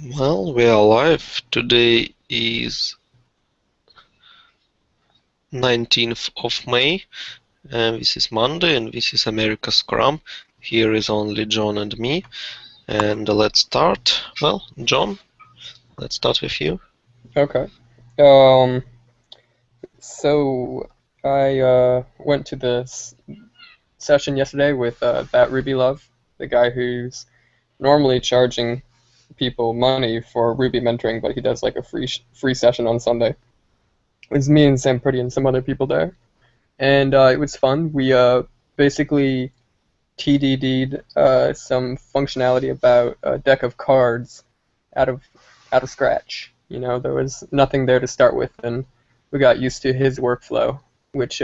Well, we are live. Today is 19th of May, and this is Monday, and this is America's Scrum. Here is only John and me, and let's start. Well, John, let's start with you. Okay. Um, so I went to this session yesterday with that Ruby Love, the guy who's normally charging people money for Ruby mentoring, but he does like a free session on Sunday. It was me and Sam Pretty and some other people there, and it was fun. We basically TDD'd some functionality about a deck of cards out of scratch. You know, there was nothing there to start with, and we got used to his workflow, which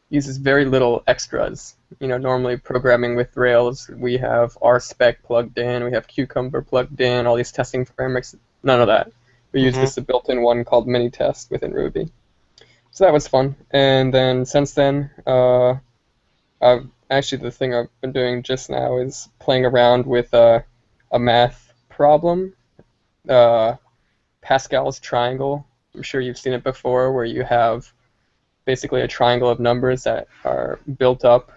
uses very little extras. You know, normally programming with Rails, we have RSpec plugged in, we have Cucumber plugged in, all these testing frameworks. None of that. We use Mm-hmm. just a built-in one called Minitest within Ruby. So that was fun. And then since then, actually the thing I've been doing just now is playing around with a math problem. Uh, Pascal's triangle. I'm sure you've seen it before, where you have basically a triangle of numbers that are built up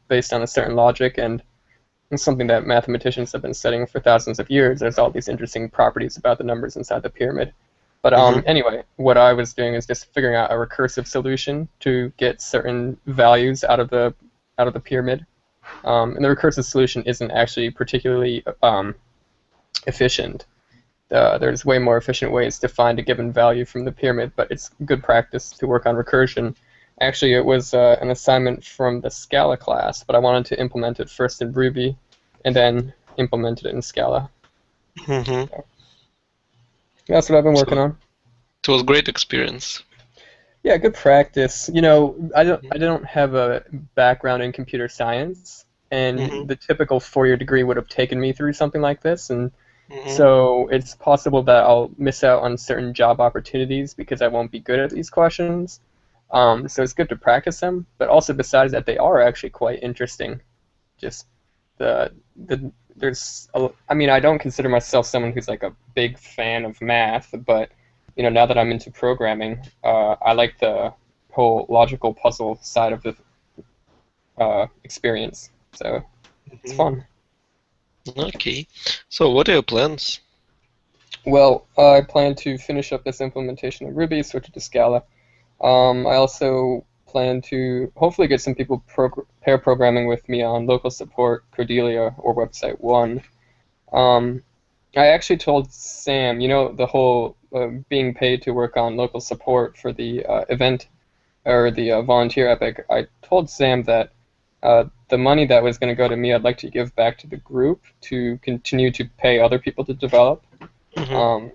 based on a certain logic, and it's something that mathematicians have been studying for thousands of years. There's all these interesting properties about the numbers inside the pyramid. But Mm-hmm. anyway, what I was doing is just figuring out a recursive solution to get certain values out of the pyramid. And the recursive solution isn't actually particularly efficient. There's way more efficient ways to find a given value from the pyramid, but it's good practice to work on recursion. Actually, it was an assignment from the Scala class, but I wanted to implement it first in Ruby and then implement it in Scala. Mm-hmm. So that's what I've been working So on. it was a great experience. Yeah, good practice. You know, I don't have a background in computer science, Mm-hmm. and the typical four-year degree would have taken me through something like this, and Mm-hmm. so it's possible that I'll miss out on certain job opportunities because I won't be good at these questions. So it's good to practice them, but also besides that, they are actually quite interesting. Just there's I mean, I don't consider myself someone who's like a big fan of math, but you know, now that I'm into programming, I like the whole logical puzzle side of the experience. So it's Mm-hmm. fun. Okay. So what are your plans? Well, I plan to finish up this implementation of Ruby, switch it to Scala. I also plan to hopefully get some people pair programming with me on local support, Cordelia, or Website 1. Um, I actually told Sam, you know, the whole being paid to work on local support for the event or the volunteer epic. I told Sam that the money that was going to go to me, I'd like to give back to the group to continue to pay other people to develop. Mm-hmm. Um,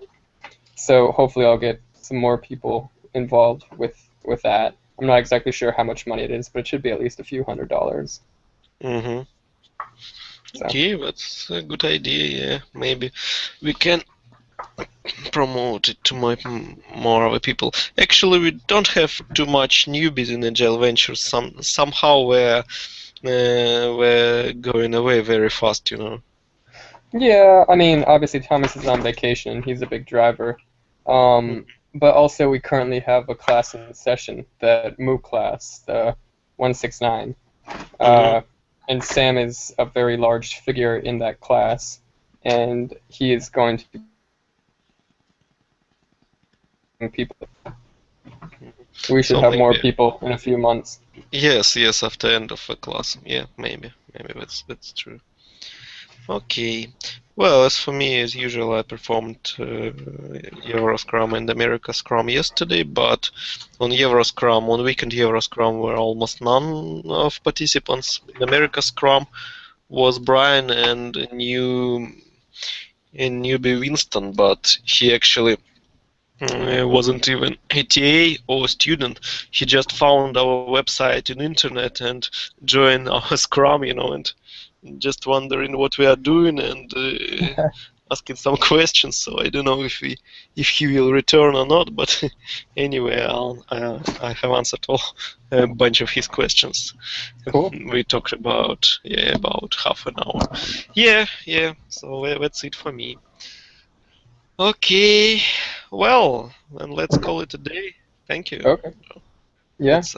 so hopefully I'll get some more people involved with that. I'm not exactly sure how much money it is, but it should be at least a few $100s. Mm-hmm. So Okay, that's a good idea. Yeah, maybe we can promote it to more other people. Actually, we don't have too much newbies in Agile Ventures. Somehow we're going away very fast, you know. yeah, I mean, obviously Thomas is on vacation. He's a big driver. But also we currently have a class in session, the MOOC class, the 169. Mm-hmm. Uh, and Sam is a very large figure in that class, and he is going to be people. We should So have more maybe people in a few months. yes, after end of the class. Yeah, maybe that's true. Okay. Well, as for me, as usual, I performed Euroscrum and AmericasScrum yesterday, but on Euroscrum, on weekend Euroscrum, were almost none of participants. In AmericasScrum was Brian and newbie Winston, but he actually wasn't even ATA or student. He just found our website in internet and joined our Scrum, and just wondering what we are doing and asking some questions. So I don't know if he will return or not. But anyway, I have answered a bunch of his questions. Cool. We talked about about half an hour. Yeah. So that's it for me. Okay, well, then let's call it a day. Thank you. Okay. Yeah. It's